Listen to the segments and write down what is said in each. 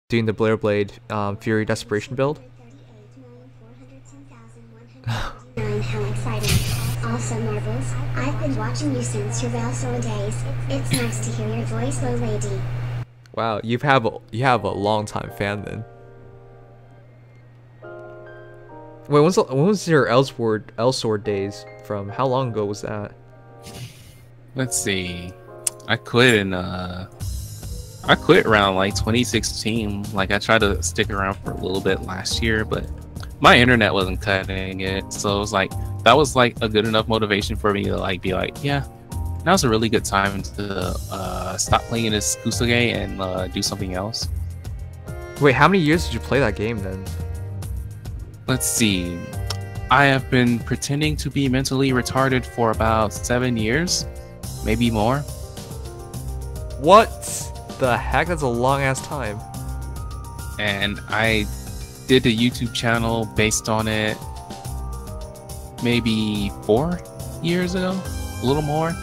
doing the Blair Blade Fury Desperation build. How exciting. Also, Marbles, I've been watching you since your Elsword days. It's nice to hear your voice, low lady. Wow, you have a long time fan then. Wait, when was your Elsword days from? How long ago was that? Let's see. I quit around like 2016. Like, I tried to stick around for a little bit last year, but my internet wasn't cutting it. So it was like, that was like a good enough motivation for me to like be like, yeah, now's a really good time to stop playing this Kusuge and do something else. Wait, how many years did you play that game then? Let's see. I have been pretending to be mentally retarded for about 7 years, maybe more. What the heck? That's a long ass time. And I did a YouTube channel based on it maybe 4 years ago, a little more.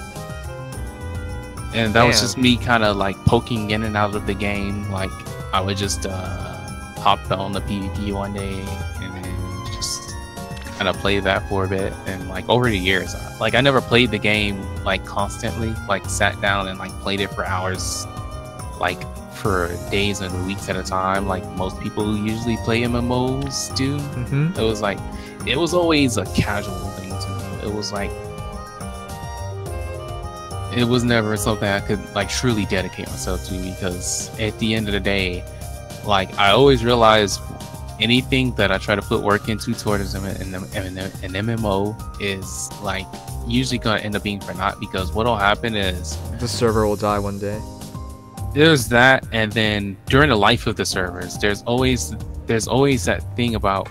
And that was just me kind of like poking in and out of the game. Like, I would just hop on the PvP one day and then just kind of play that for a bit. And like over the years, like I never played the game like constantly, like sat down and like played it for hours, like for days and weeks at a time, like most people who usually play MMOs do. It was like, it was always a casual thing to me. It was like, it was never something I could like truly dedicate myself to, because at the end of the day, like I always realize anything that I try to put work into towards an MMO is like usually gonna end up being for naught, because what'll happen is the server will die one day. There's that, and then during the life of the servers, there's always that thing about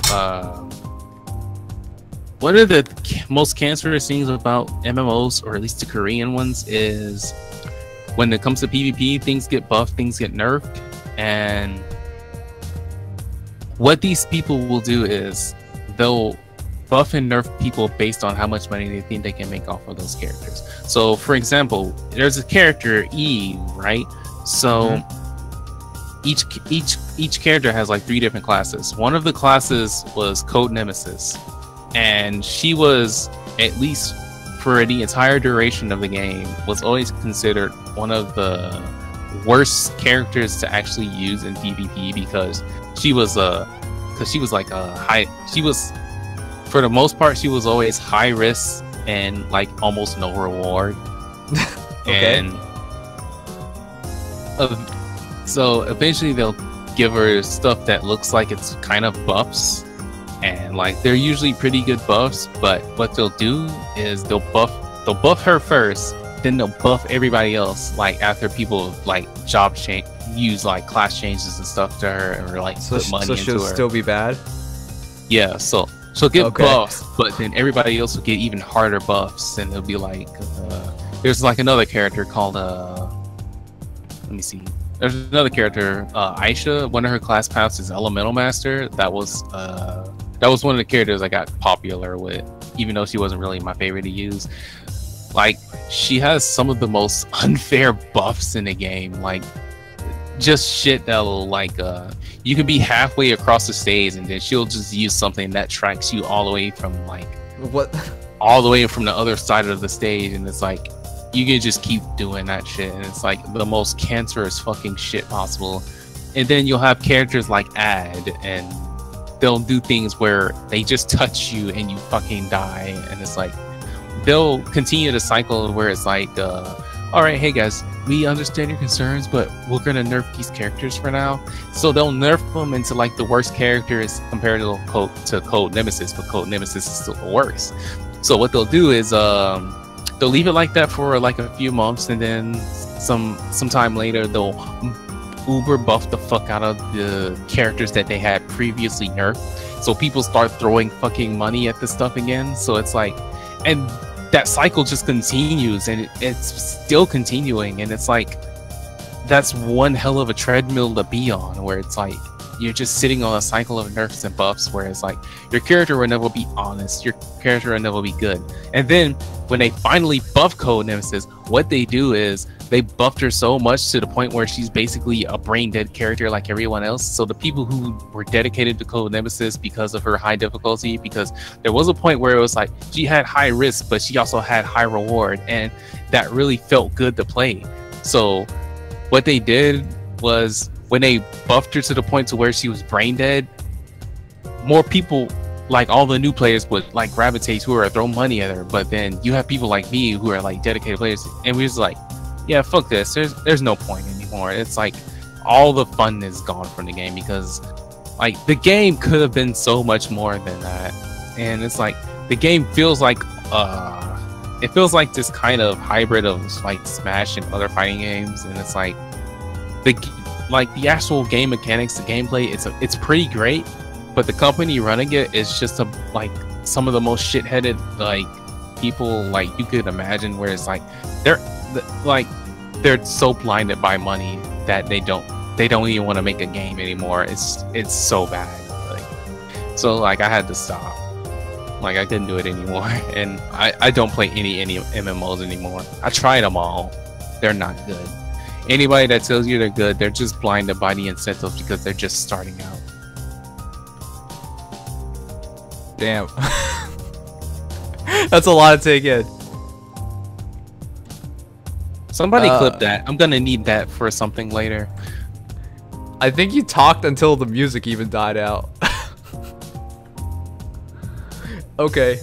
one of the most cancerous things about MMOs, or at least the Korean ones, is when it comes to PvP, things get buffed, things get nerfed, and what these people will do is they'll buff and nerf people based on how much money they think they can make off of those characters. So, for example, there's a character Eve, right? So each character has like 3 different classes. One of the classes was Code Nemesis, and she was, at least for the entire duration of the game, was always considered one of the worst characters to actually use in PvP, because she was like a high, she was, for the most part, she was always high risk and like almost no reward. Okay. And so eventually they'll give her stuff that looks like it's kind of buffs, and like they're usually pretty good buffs, but what they'll do is they'll buff her first, then they'll buff everybody else like after people like job change, use like class changes and stuff to her, or like put money into her. So she'll still be bad? Yeah, so she'll get buffs, but then everybody else will get even harder buffs, and it'll be like there's like another character called let me see. There's another character, Aisha. One of her class paths is Elemental Master. That was one of the characters I got popular with, even though she wasn't really my favorite to use. Like, she has some of the most unfair buffs in the game. Like, just shit that'll like you could be halfway across the stage, and then she'll just use something that tracks you all the way from like all the way from the other side of the stage, and it's like, you can just keep doing that shit, and it's like the most cancerous fucking shit possible. And then you'll have characters like Ad, and they'll do things where they just touch you and you fucking die, and it's like they'll continue the cycle where it's like all right, hey guys, we understand your concerns, but we're gonna nerf these characters for now. So they'll nerf them into like the worst characters compared to Code Nemesis, but Code Nemesis is still the worst. So what they'll do is they'll leave it like that for like a few months, and then sometime later they'll uber buff the fuck out of the characters that they had previously nerfed. So people start throwing fucking money at this stuff again. So it's like, and that cycle just continues, and it's still continuing, and it's like, that's one hell of a treadmill to be on, where it's like you're just sitting on a cycle of nerfs and buffs where it's like your character will never be honest, your character will never be good. And then when they finally buff Code Nemesis, what they do is they buffed her so much to the point where she's basically a brain dead character like everyone else. So the people who were dedicated to Code Nemesis because of her high difficulty, because there was a point where it was like she had high risk, but she also had high reward, and that really felt good to play. So what they did was when they buffed her to the point to where she was brain dead, more people, like all the new players, would like gravitate to her or throw money at her. But then you have people like me who are like dedicated players, and we're just like, yeah, fuck this. There's no point anymore. It's like all the fun is gone from the game, because like the game could have been so much more than that. And it's like the game feels like it feels like this kind of hybrid of like Smash and other fighting games. And it's like the actual game mechanics, the gameplay, it's pretty great, but the company running it is just like some of the most shit-headed like people like you could imagine, where it's like they're so blinded by money that they don't even want to make a game anymore. It's so bad. Like, so like I had to stop. Like I couldn't do it anymore, and I don't play any MMOs anymore. I tried them all. They're not good. Anybody that tells you they're good, they're just blinded by the incentives because they're just starting out. Damn. That's a lot to take in. Somebody clip that. I'm gonna need that for something later. I think you talked until the music even died out. Okay.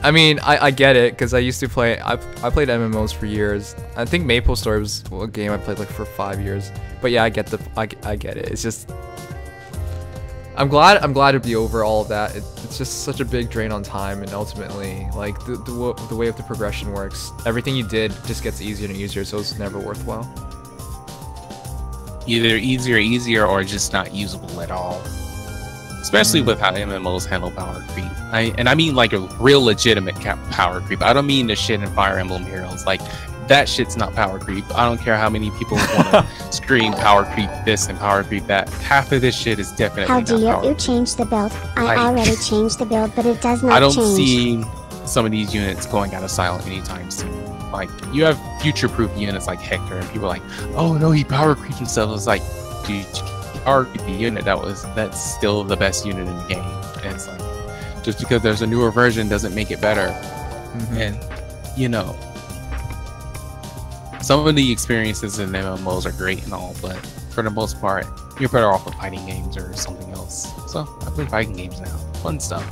I mean, I get it, because I used to play, I played MMOs for years. I think Maple Story was a game I played like for 5 years. But yeah, I get it. It's just, I'm glad to be over all of that. It's just such a big drain on time, and ultimately, like the way of the progression works, everything you did just gets easier and easier, so it's never worthwhile. Either easier, or just not usable at all. Especially with how MMOs handle power creep. I mean like a real legitimate power creep. I don't mean the shit in Fire Emblem Heroes. Like, that shit's not power creep. I don't care how many people want to scream power creep this and power creep that. Half of this shit is definitely How not dare power you creep. change the build? I already changed the build, but it does not I don't change. see some of these units going out of style anytime soon. Like, you have future-proof units like Hector, and people are like, oh no, he power creeped himself. It's like, dude, power creep the unit that's still the best unit in the game. And it's like, just because there's a newer version doesn't make it better. And you know, some of the experiences in MMOs are great and all, but for the most part, you're better off with fighting games or something else. So I play fighting games now. Fun stuff.